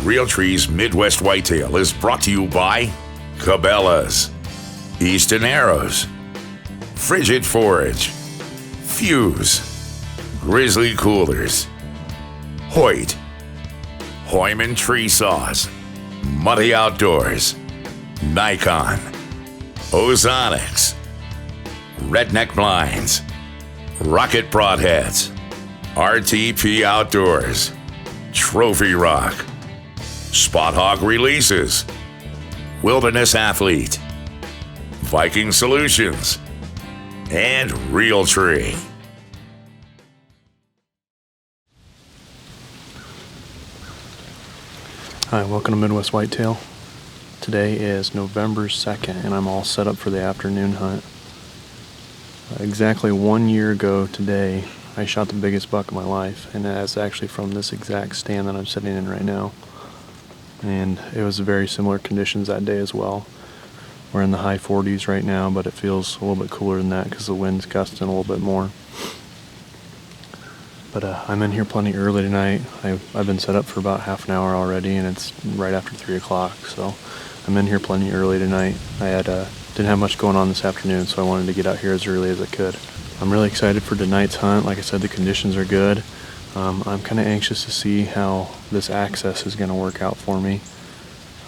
Realtree's Midwest Whitetail is brought to you by Cabela's, Easton Arrows, Frigid Forage, Fuse, Grizzly Coolers, Hoyt, Hoyman Tree Saws, Muddy Outdoors, Nikon, Ozonics, Redneck Blinds, Rocket Broadheads, RTP Outdoors, Trophy Rock, Spot Hog Releases, Wilderness Athlete, Viking Solutions, and Realtree. Hi, welcome to Midwest Whitetail. Today is November 2nd and I'm all set up for the afternoon hunt. Exactly 1 year ago today, I shot the biggest buck of my life, and that's actually from this exact stand that I'm sitting in right now. And it was very similar conditions that day as well. We're in the high 40s right now, but it feels a little bit cooler than that because the wind's gusting a little bit more. But I'm in here plenty early tonight. I've been set up for about half an hour already, and it's right after 3 o'clock, so I'm in here plenty early tonight. I didn't have much going on this afternoon, so I wanted to get out here as early as I could. I'm really excited for tonight's hunt. Like I said, the conditions are good. I'm kind of anxious to see how this access is going to work out for me.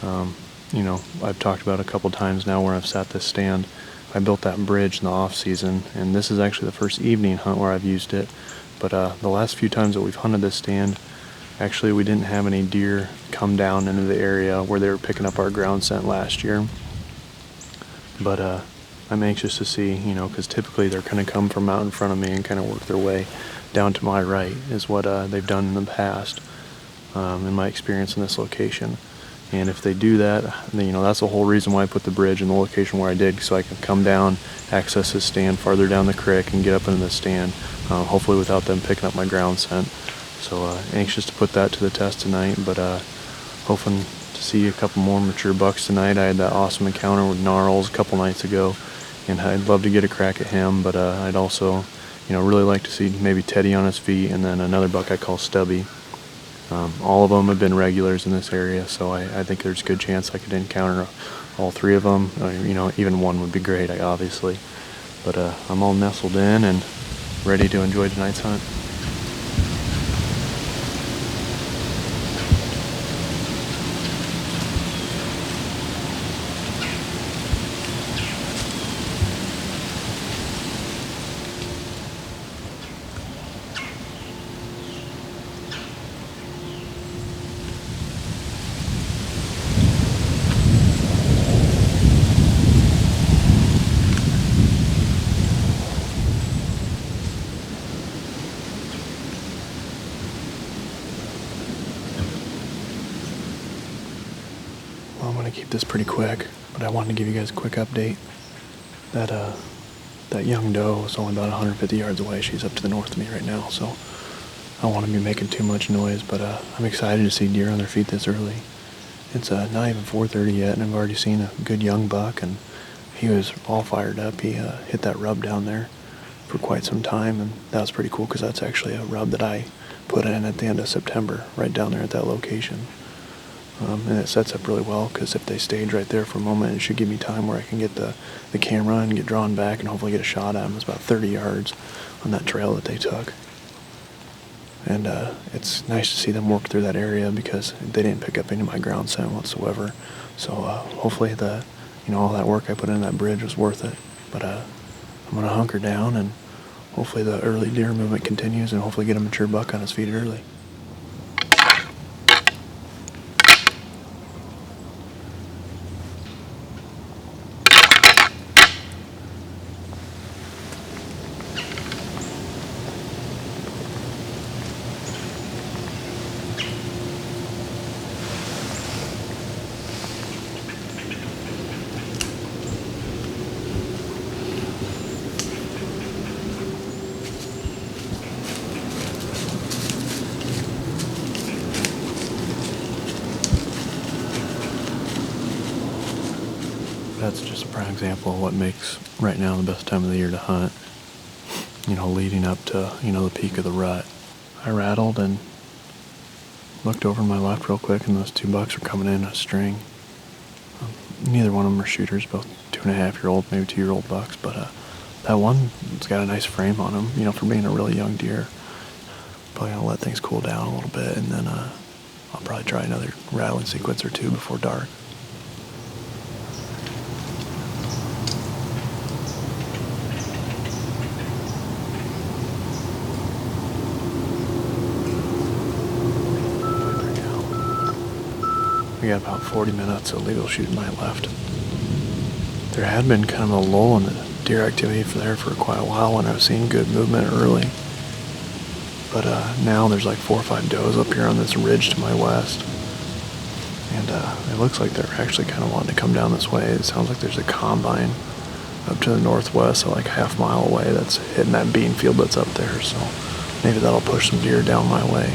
I've talked about a couple times now where I've sat this stand. I built that bridge in the off season, and this is actually the first evening hunt where I've used it. But the last few times that we've hunted this stand, actually we didn't have any deer come down into the area where they were picking up our ground scent last year. But I'm anxious to see, because typically they're going to come from out in front of me and kind of work their way down to my right is what they've done in the past, in my experience in this location. And if they do that, that's the whole reason why I put the bridge in the location where I did, so I can come down, access this stand farther down the creek and get up into the stand, hopefully without them picking up my ground scent. So anxious to put that to the test tonight, but hoping to see a couple more mature bucks tonight. I had that awesome encounter with Gnarles a couple nights ago, and I'd love to get a crack at him, but I'd also really like to see maybe Teddy on his feet, and then another buck I call Stubby. All of them have been regulars in this area, so I think there's a good chance I could encounter all three of them. Even one would be great, obviously. But I'm all nestled in and ready to enjoy tonight's hunt. I'm going to keep this pretty quick, but I wanted to give you guys a quick update. That young doe is only about 150 yards away. She's up to the north of me right now, so I don't want to be making too much noise, but I'm excited to see deer on their feet this early. It's not even 4:30 yet, and I've already seen a good young buck, and he was all fired up. He hit that rub down there for quite some time, and that was pretty cool because that's actually a rub that I put in at the end of September, right down there at that location. And it sets up really well because if they stage right there for a moment, it should give me time where I can get the camera and get drawn back and hopefully get a shot at them. It's about 30 yards on that trail that they took. And it's nice to see them work through that area because they didn't pick up any of my ground scent whatsoever. So hopefully all that work I put in that bridge was worth it. But I'm going to hunker down, and hopefully the early deer movement continues and hopefully get a mature buck on his feet early. That's just a prime example of what makes right now the best time of the year to hunt. Leading up to, the peak of the rut. I rattled and looked over to my left real quick, and those two bucks were coming in a string. Neither one of them are shooters, both 2.5-year-old, maybe 2-year-old bucks, but that one's got a nice frame on him, you know, for being a really young deer. Probably gonna let things cool down a little bit, and then I'll probably try another rattling sequence or two before dark. We got about 40 minutes of legal shooting night left. There had been kind of a lull in the deer activity for quite a while when I was seeing good movement early. But now there's like 4 or 5 does up here on this ridge to my west. And it looks like they're actually kind of wanting to come down this way. It sounds like there's a combine up to the northwest, so like half mile away, that's hitting that bean field that's up there. So maybe that'll push some deer down my way.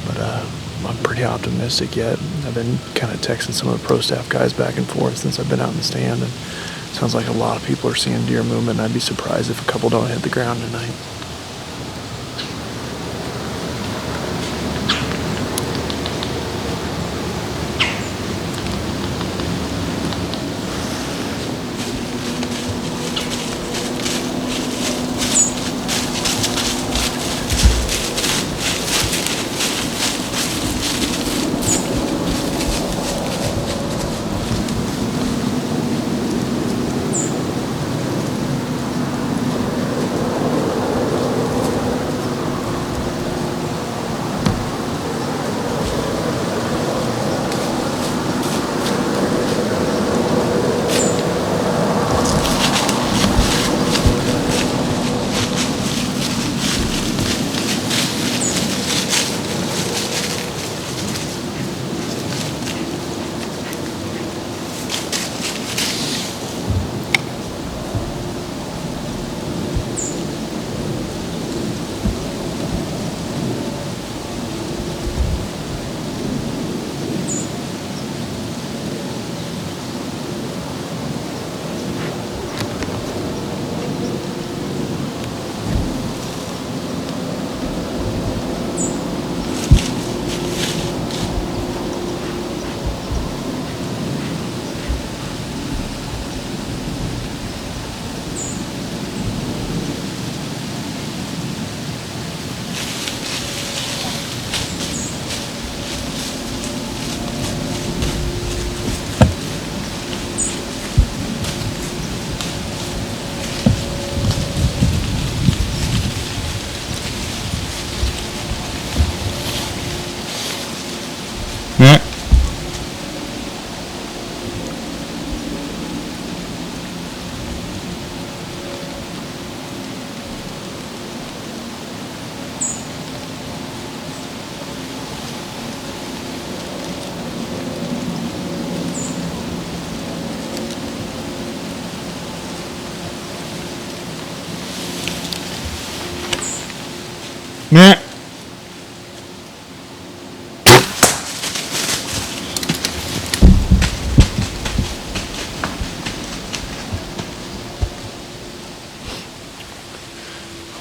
But I'm pretty optimistic yet. I've been kind of texting some of the pro staff guys back and forth since I've been out in the stand, and it sounds like a lot of people are seeing deer movement, and I'd be surprised if a couple don't hit the ground tonight.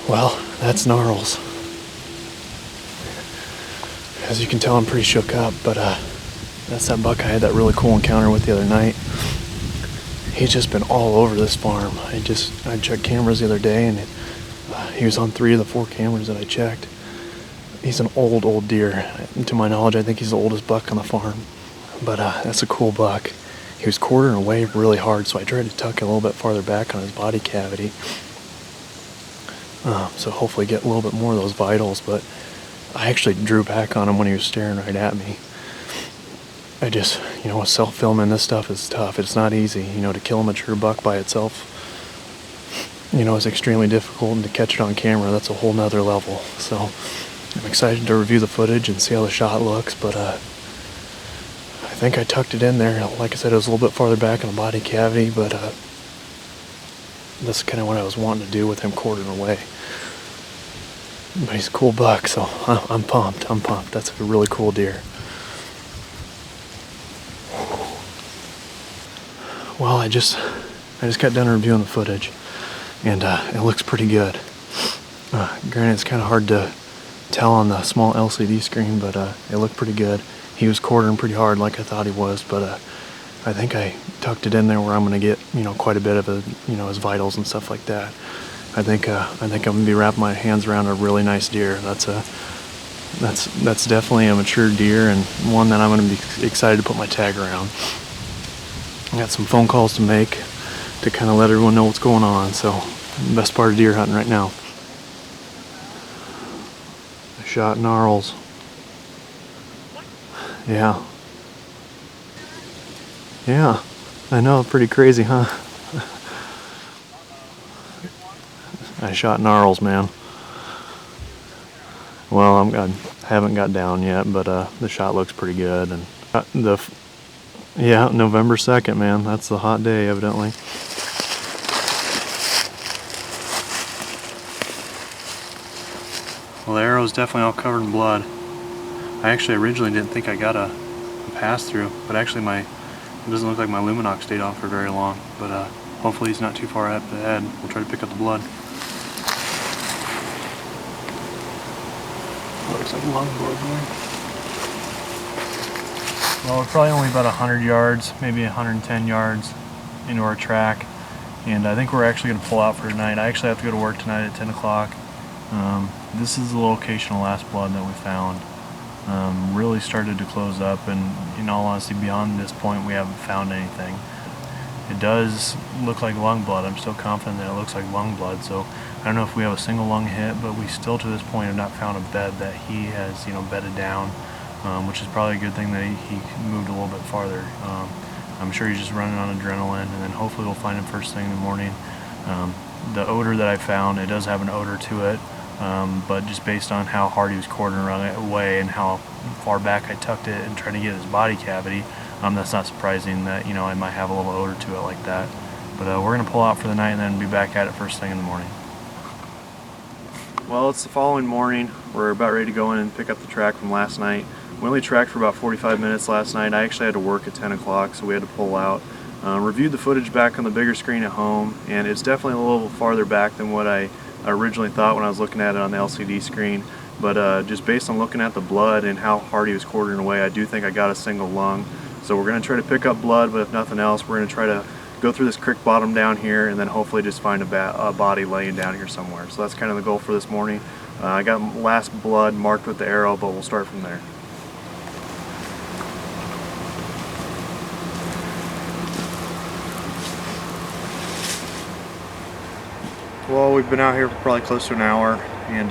Well, that's Gnarles. As you can tell, I'm pretty shook up, but that's that buck I had that really cool encounter with the other night. He's just been all over this farm. I checked cameras the other day, and he was on 3 of the 4 cameras that I checked. He's an old deer. To my knowledge, I think he's the oldest buck on the farm. But that's a cool buck. He was quartering away really hard, so I tried to tuck it a little bit farther back on his body cavity. So hopefully get a little bit more of those vitals, but I actually drew back on him when he was staring right at me. I just, self-filming this stuff is tough. It's not easy, to kill a mature buck by itself, is extremely difficult, and to catch it on camera, that's a whole nother level. So I'm excited to review the footage and see how the shot looks, but I think I tucked it in there. Like I said, it was a little bit farther back in the body cavity, but that's kind of what I was wanting to do with him quartering away. But he's a cool buck, so I'm pumped. That's a really cool deer. Well, I just got done reviewing the footage, and it looks pretty good. Granted, it's kind of hard to tell on the small LCD screen, but it looked pretty good. He was quartering pretty hard like I thought he was, but I think I tucked it in there where I'm going to get, quite a bit of his vitals and stuff like that. I think I'm going to be wrapping my hands around a really nice deer. That's definitely a mature deer, and one that I'm going to be excited to put my tag around. I got some phone calls to make to kind of let everyone know what's going on. So, best part of deer hunting right now. I shot Gnarles. Yeah. Yeah. I know, pretty crazy, huh? I shot Gnarles, man. Well, I haven't got down yet, but the shot looks pretty good. And yeah, November 2nd, man. That's the hot day, evidently. Well, the arrow's definitely all covered in blood. I actually originally didn't think I got a pass through, but actually it doesn't look like my Luminox stayed off for very long. But hopefully he's not too far ahead. We'll try to pick up the blood. Looks like lung blood there. Well, we're probably only about 100 yards, maybe 110 yards into our track, and I think we're actually going to pull out for tonight. I actually have to go to work tonight at 10 o'clock. This is the location of last blood that we found. Really started to close up, and in all honesty, beyond this point we haven't found anything. It does look like lung blood. I'm still confident that it looks like lung blood, so I don't know if we have a single lung hit, but we still to this point have not found a bed that he has bedded down, which is probably a good thing that he moved a little bit farther. I'm sure he's just running on adrenaline, and then hopefully we'll find him first thing in the morning. The odor that I found, it does have an odor to it, but just based on how hard he was quartering away and how far back I tucked it and tried to get his body cavity, that's not surprising that I might have a little odor to it like that. But we're going to pull out for the night and then be back at it first thing in the morning. Well, it's the following morning. We're about ready to go in and pick up the track from last night. We only tracked for about 45 minutes last night. I actually had to work at 10 o'clock, so we had to pull out. Reviewed the footage back on the bigger screen at home, and it's definitely a little farther back than what I originally thought when I was looking at it on the LCD screen. But just based on looking at the blood and how hard he was quartering away, I do think I got a single lung. So we're going to try to pick up blood, but if nothing else, we're going to try to go through this creek bottom down here and then hopefully just find a body laying down here somewhere. So that's kind of the goal for this morning. I got last blood marked with the arrow, but we'll start from there. Well, we've been out here for probably close to an hour, and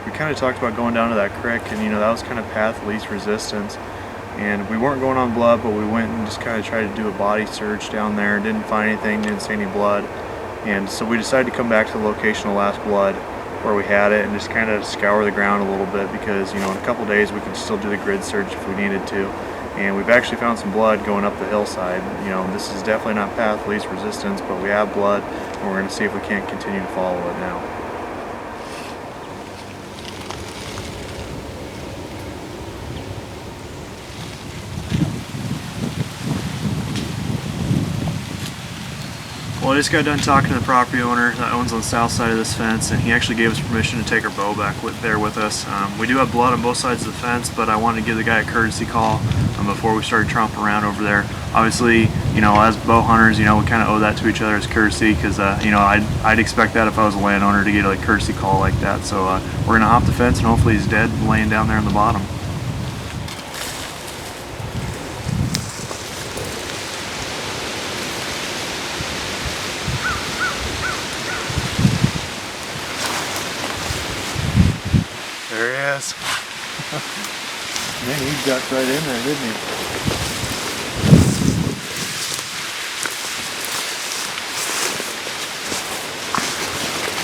we kind of talked about going down to that creek, and that was kind of path of least resistance. And we weren't going on blood, but we went and just kind of tried to do a body search down there. Didn't find anything, didn't see any blood. And so we decided to come back to the location of last blood where we had it and just kind of scour the ground a little bit because, in a couple days we could still do the grid search if we needed to. And we've actually found some blood going up the hillside. This is definitely not path of least resistance, but we have blood, and we're going to see if we can't continue to follow it now. Well, I just got done talking to the property owner that owns on the south side of this fence, and he actually gave us permission to take our bow back there with us. We do have blood on both sides of the fence, but I wanted to give the guy a courtesy call before we started tromping around over there. Obviously, as bow hunters, we kind of owe that to each other as courtesy because, I'd expect that if I was a landowner to get a courtesy call like that. So we're going to hop the fence, and hopefully he's dead and laying down there on the bottom. There he is. Man, he ducked right in there, didn't he?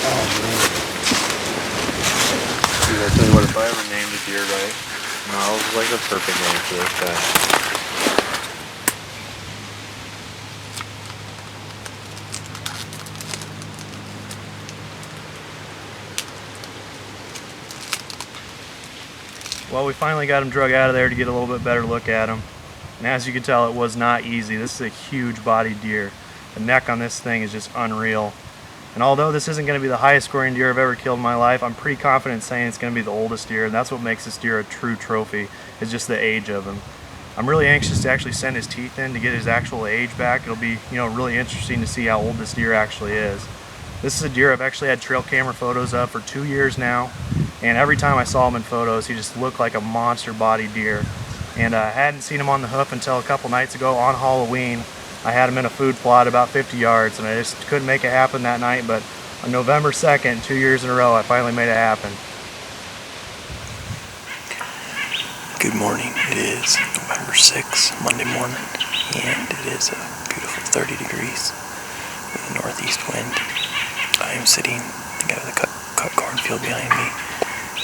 Oh, man. Dude, I tell you what, if I ever named a deer right, Gnarles is like the perfect name for this guy. Well, we finally got him drug out of there to get a little bit better look at him. And as you can tell, it was not easy. This is a huge bodied deer. The neck on this thing is just unreal. And although this isn't going to be the highest scoring deer I've ever killed in my life, I'm pretty confident saying it's going to be the oldest deer, and that's what makes this deer a true trophy, is just the age of him. I'm really anxious to actually send his teeth in to get his actual age back. It'll be, really interesting to see how old this deer actually is. This is a deer I've actually had trail camera photos of for 2 years now, and every time I saw him in photos, he just looked like a monster body deer. And I hadn't seen him on the hoof until a couple nights ago on Halloween. I had him in a food plot about 50 yards, and I just couldn't make it happen that night, but on November 2nd, 2 years in a row, I finally made it happen. Good morning. It is November 6th, Monday morning, and it is a beautiful 30 degrees with a northeast wind. I am sitting, I got the cut cornfield behind me,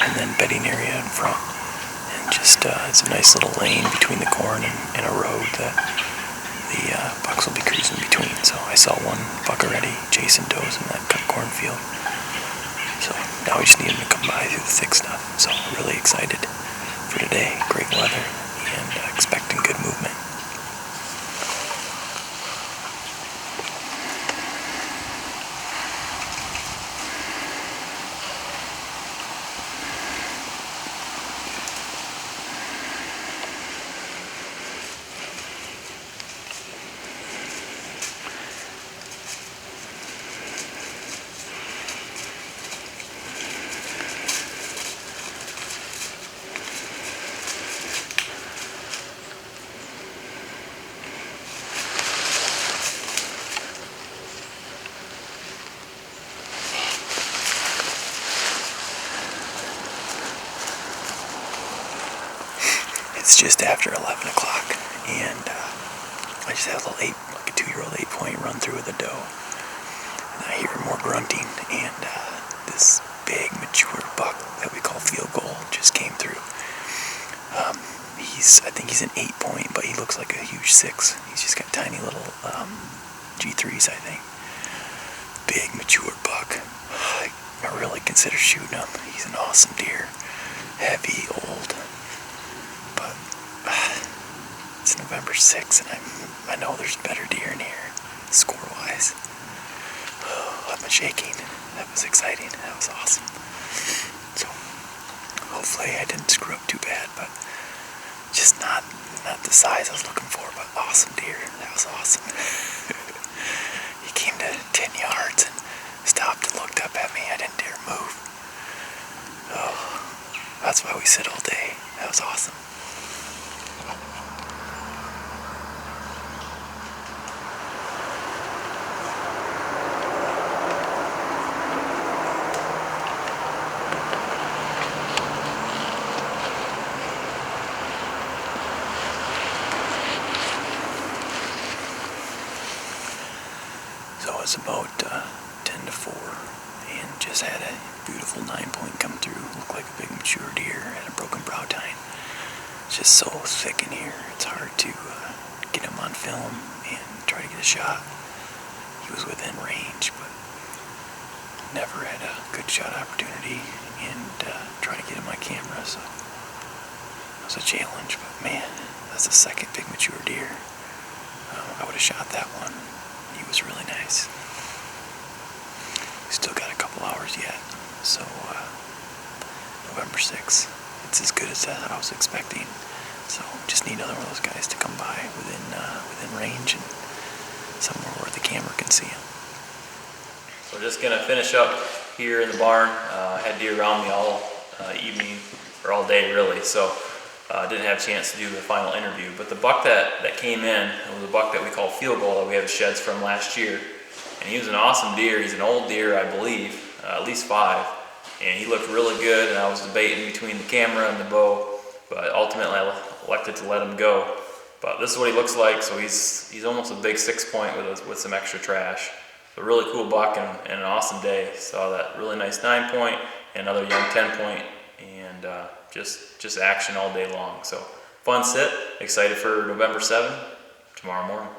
and then bedding area in front. And just, it's a nice little lane between the corn and a road that the bucks will be cruising between. So I saw one buck already chasing does in that cut cornfield. So now we just need him to come by through the thick stuff. So really excited for today. Great weather and expecting good movement. It's just after 11 o'clock, and I just had a little like a 2-year-old 8-point run through with a doe. And I hear more grunting, and this big mature buck that we call field goal just came through. I think he's an 8-point, but he looks like a huge 6. He's just got tiny little G3s, I think. Big mature buck. I really consider shooting him. He's an awesome deer. Heavy, old. But it's November 6th, and I know there's better deer in here, score-wise. I'm shaking. That was exciting. That was awesome. So hopefully I didn't screw up too bad, but just not the size I was looking for, but awesome deer. That was awesome. He came to 10 yards and stopped and looked up at me. I didn't dare move. Oh, that's why we sit all day. That was awesome. So it's about 10 to 4, and just had a beautiful 9-point come through. Looked like a big mature deer, had a broken brow tine. It's just so thick in here, it's hard to get him on film and try to get a shot. He was within range, but never had a good shot opportunity and try to get him on camera, so it was a challenge. But man, that's the second big mature deer. I would have shot that one. He was really nice. We still got a couple hours yet, so November 6th, it's as good as I was expecting. So just need another one of those guys to come by within range and somewhere where the camera can see him. We're just gonna finish up here in the barn. Had deer around me all evening, or all day really, so didn't have a chance to do the final interview. But the buck that came in was a buck that we call Field Goal that we have the sheds from last year. And he was an awesome deer. He's an old deer, I believe, at least 5. And he looked really good, and I was debating between the camera and the bow, but ultimately I elected to let him go. But this is what he looks like, so he's almost a big 6-point with some extra trash. A really cool buck and an awesome day. Saw that really nice 9-point and another young 10-point, and just action all day long. So fun sit, excited for November 7th, tomorrow morning.